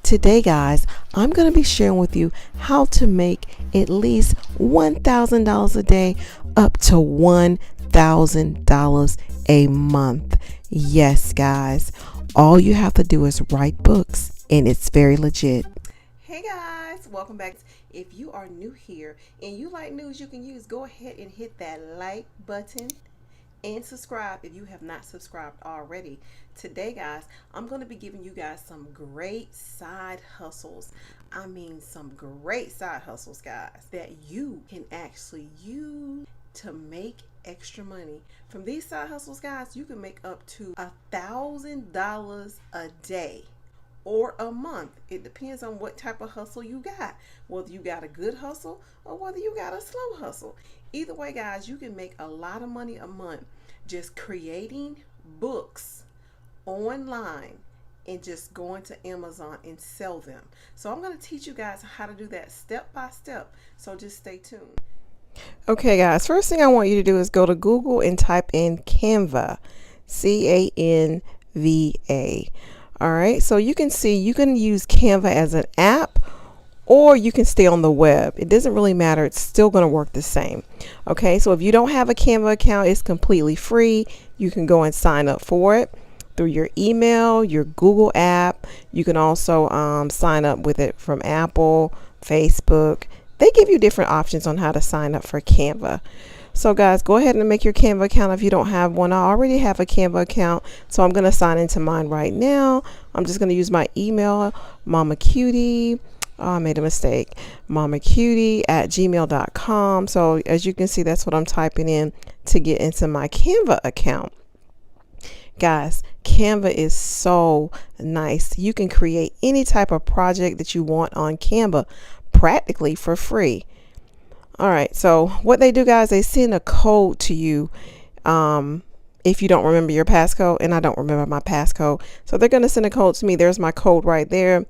Today, guys, I'm going to be sharing with you how to make at least $1,000 a day up to $1,000 a month. Yes, guys, all you have to do is write books, and it's very legit. Hey guys, welcome back. If you are new here and you like news you can use, go ahead and hit that like button and subscribe if you have not subscribed already. Today, guys, I'm going to be giving you guys some great side hustles. I mean, some great side hustles, guys, that you can actually use to make extra money. From these side hustles, guys, you can make up to $1,000 a day or a month. It depends on what type of hustle you got, whether you got a good hustle or whether you got a slow hustle. Either way, guys, you can make a lot of money a month just creating books online and just going to Amazon and sell them. So I'm going to teach you guys how to do that step by step, so just stay tuned. Okay, guys, first thing I want you to do is go to Google and type in Canva, Canva. All right, so you can see you can use Canva as an app, or you can stay on the web. It doesn't really matter. It's still going to work the same. Okay, so if you don't have a Canva account, it's completely free. You can go and sign up for it through your email, your Google app. You can also sign up with it from Apple, Facebook. They give you different options on how to sign up for Canva. So guys, go ahead and make your Canva account if you don't have one. I already have a Canva account, so I'm going to sign into mine right now. I'm just going to use my email, Mama Cutie. Oh, I made a mistake. mamacutie@gmail.com. So as you can see, that's what I'm typing in to get into my Canva account. Guys, Canva is so nice. You can create any type of project that you want on Canva practically for free. All right, so what they do, guys, they send a code to you if you don't remember your passcode, and I don't remember my passcode. So they're going to send a code to me. There's my code right there.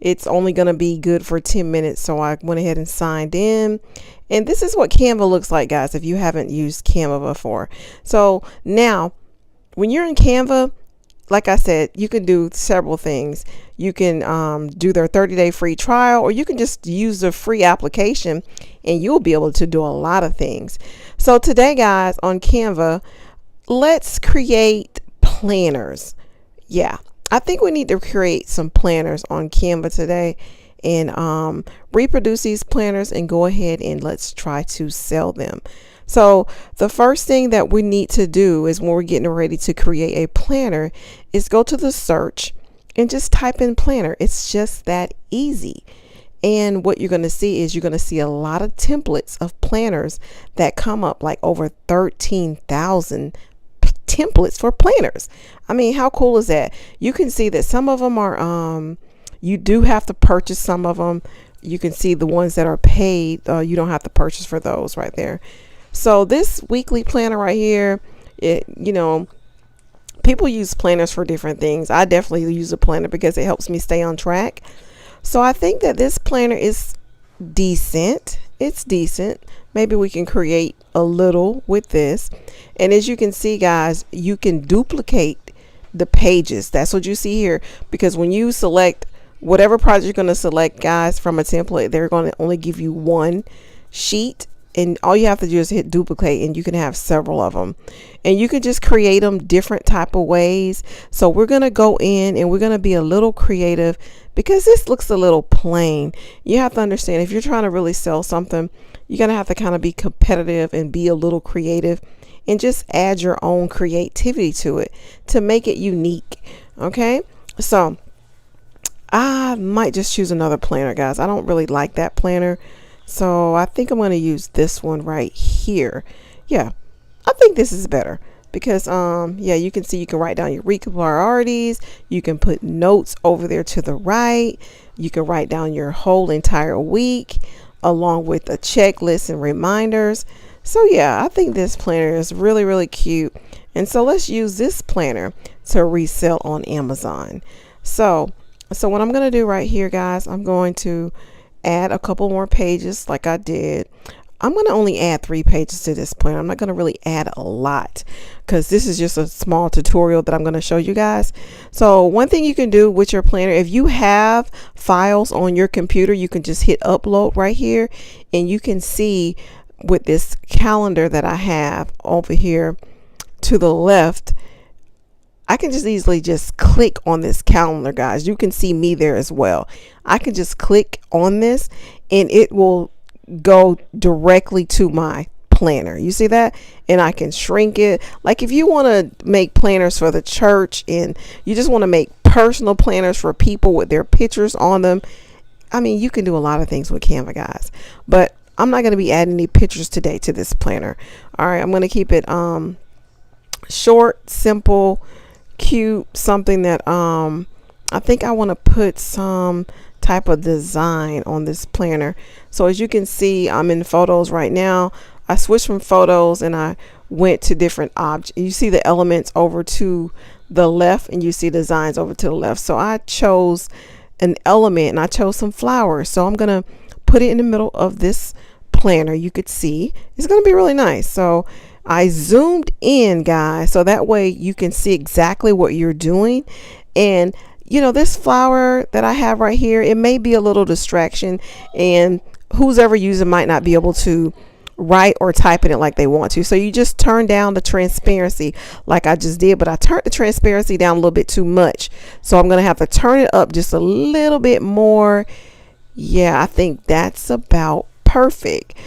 It's only going to be good for 10 minutes. So I went ahead and signed in. And this is what Canva looks like, guys, if you haven't used Canva before. So now, when you're in Canva, like I said, you can do several things. You can do their 30-day free trial, or you can just use the free application and you'll be able to do a lot of things. So today, guys, on Canva, let's create planners. Yeah, I think we need to create some planners on Canva today and reproduce these planners and go ahead and let's try to sell them. So the first thing that we need to do is when we're getting ready to create a planner is go to the search and just type in planner. It's just that easy. And what you're going to see is you're going to see a lot of templates of planners that come up, like over 13,000 templates for planners. I mean, how cool is that? You can see that some of them are, you do have to purchase some of them. You can see the ones that are paid. You don't have to purchase for those right there. So this weekly planner right here, people use planners for different things. I definitely use a planner because it helps me stay on track. So I think that this planner is decent. It's decent. Maybe we can create a little with this. And as you can see, guys, you can duplicate the pages. That's what you see here, because when you select whatever project you're going to select, guys, from a template, they're going to only give you one sheet. And all you have to do is hit duplicate, and you can have several of them, and you can just create them different type of ways. So we're going to go in and we're going to be a little creative because this looks a little plain. You have to understand, if you're trying to really sell something, you're going to have to kind of be competitive and be a little creative and just add your own creativity to it to make it unique. Okay, so I might just choose another planner, guys. I don't really like that planner. So I think I'm going to use this one right here. Yeah, I think this is better because, yeah, you can see you can write down your weekly priorities. You can put notes over there to the right. You can write down your whole entire week along with a checklist and reminders. So, yeah, I think this planner is really, really cute. And so let's use this planner to resell on Amazon. So what I'm going to do right here, guys, I'm going to add a couple more pages like I did. I'm going to only add 3 pages to this planner. I'm not going to really add a lot because this is just a small tutorial that I'm going to show you guys. So one thing you can do with your planner, if you have files on your computer, you can just hit upload right here, and you can see with this calendar that I have over here to the left, I can just easily just click on this calendar, guys. You can see me there as well. I can just click on this and it will go directly to my planner. You see that? And I can shrink it. Like if you want to make planners for the church and you just want to make personal planners for people with their pictures on them, I mean, you can do a lot of things with Canva, guys. But I'm not going to be adding any pictures today to this planner. All right, I'm going to keep it short, simple, cute, something that I think I want to put some type of design on this planner. So as you can see, I'm in photos right now. I switched from photos and I went to different objects. You see the elements over to the left and you see designs over to the left. So I chose an element and I chose some flowers. So I'm going to put it in the middle of this planner. You could see it's going to be really nice. So I zoomed in, guys, so that way you can see exactly what you're doing. And you know, this flower that I have right here, it may be a little distraction, and who's ever using might not be able to write or type in it like they want to. So you just turn down the transparency like I just did, but I turned the transparency down a little bit too much. So I'm going to have to turn it up just a little bit more. Yeah, I think that's about perfect.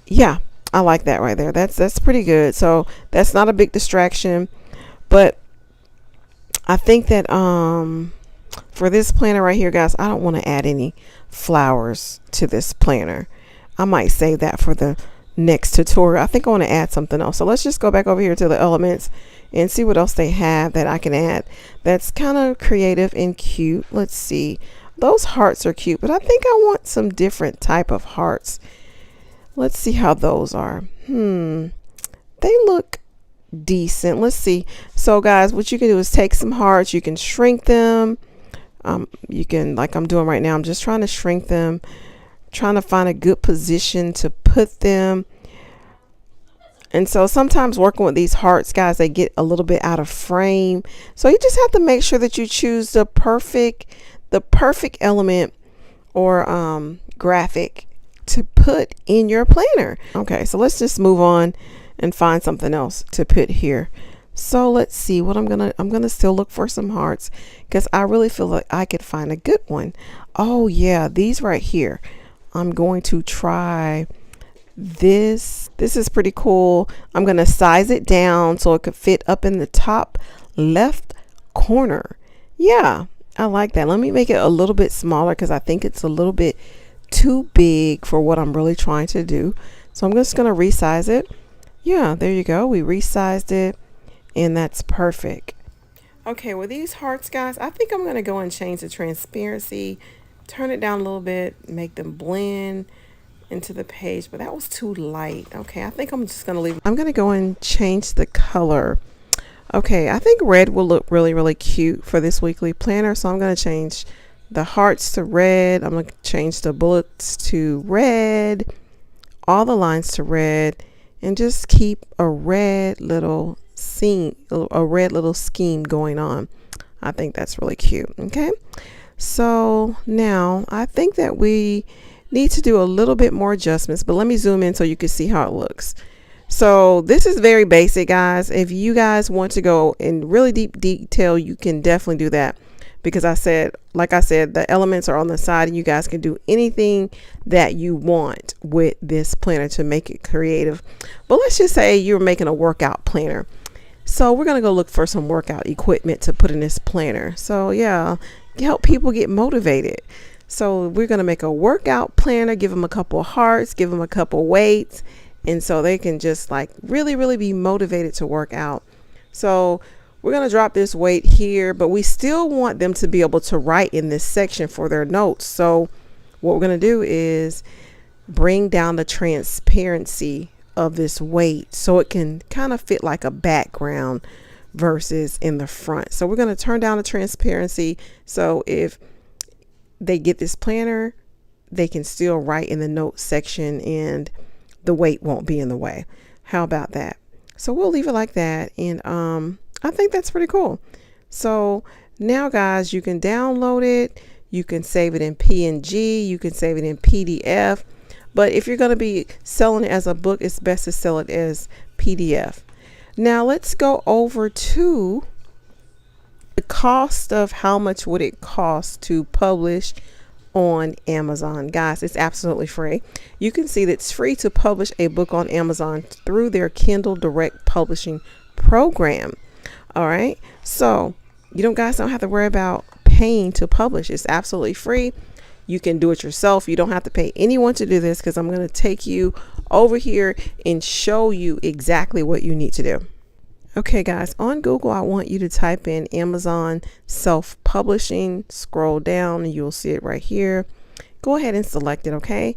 Yeah, I like that right there. That's pretty good. So that's not a big distraction, but I think that for this planner right here, guys, I don't want to add any flowers to this planner. I might save that for the next tutorial. I think I want to add something else. So let's just go back over here to the elements and see what else they have that I can add that's kind of creative and cute. Let's see. Those hearts are cute, but I think I want some different type of hearts. Let's see how those are. They look decent. Let's see. So guys, what you can do is take some hearts, you can shrink them. You can, like I'm doing right now, I'm just trying to shrink them, trying to find a good position to put them. And so sometimes working with these hearts, guys, they get a little bit out of frame. So you just have to make sure that you choose the perfect element or graphic to put in your planner. Okay, so let's just move on and find something else to put here. So let's see what I'm gonna still look for some hearts because I really feel like I could find a good one. Oh yeah, these right here. I'm going to try this. This is pretty cool. I'm gonna size it down so it could fit up in the top left corner. Yeah, I like that. Let me make it a little bit smaller because I think it's a little bit too big for what I'm really trying to do. So I'm just gonna resize it. Yeah, there you go. We resized it and that's perfect. Okay, with these hearts, guys, I think I'm going to go and change the transparency, turn it down a little bit, make them blend into the page, but that was too light. Okay, I think I'm just going to leave. I'm going to go and change the color. Okay, I think red will look really, really cute for this weekly planner, so I'm going to change the hearts to red. I'm going to change the bullets to red, all the lines to red, and just keep a red little scheme going on. I think that's really cute. Okay, so now I think that we need to do a little bit more adjustments, but let me zoom in so you can see how it looks. So this is very basic, guys. If you guys want to go in really deep detail, you can definitely do that, because like I said, the elements are on the side and you guys can do anything that you want with this planner to make it creative. But let's just say you're making a workout planner. So we're going to go look for some workout equipment to put in this planner. So yeah, help people get motivated. So we're going to make a workout planner, give them a couple of hearts, give them a couple weights. And so they can just like really, really be motivated to work out. So we're going to drop this weight here, but we still want them to be able to write in this section for their notes. So what we're going to do is bring down the transparency of this weight so it can kind of fit like a background versus in the front. So we're going to turn down the transparency. So if they get this planner, they can still write in the notes section and the weight won't be in the way. How about that? So we'll leave it like that. And I think that's pretty cool. So now guys, you can download it. You can save it in PNG. You can save it in PDF. But if you're going to be selling it as a book, it's best to sell it as PDF. Now let's go over to the cost of how much would it cost to publish on Amazon. Guys, it's absolutely free. You can see that it's free to publish a book on Amazon through their Kindle Direct Publishing program. All right, so you guys don't have to worry about paying to publish. It's absolutely free. You can do it yourself. You don't have to pay anyone to do this, because I'm going to take you over here and show you exactly what you need to do. Okay guys, on Google, I want you to type in Amazon self-publishing. Scroll down and you'll see it right here. Go ahead and select it, okay?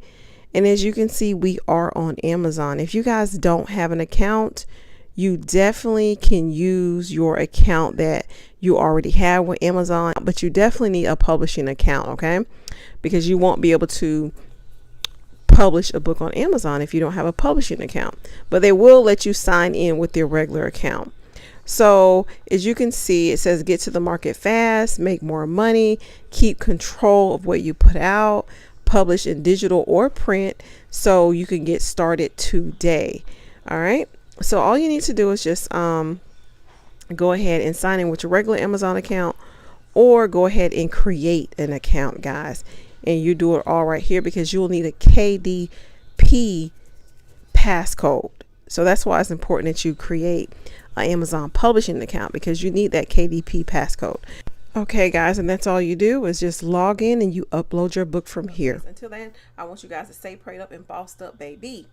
And as you can see, we are on Amazon. If you guys don't have an account, you definitely can use your account that you already have with Amazon, but you definitely need a publishing account, okay? Because you won't be able to publish a book on Amazon if you don't have a publishing account, but they will let you sign in with your regular account. So as you can see, it says get to the market fast, make more money, keep control of what you put out, publish in digital or print, so you can get started today. All right, so all you need to do is just go ahead and sign in with your regular Amazon account, or go ahead and create an account, guys. And you do it all right here, because you'll need a KDP passcode. So that's why it's important that you create an Amazon publishing account, because you need that KDP passcode. Okay guys, and that's all you do is just log in and you upload your book from here. Until then, I want you guys to stay prayed up and bossed up, baby.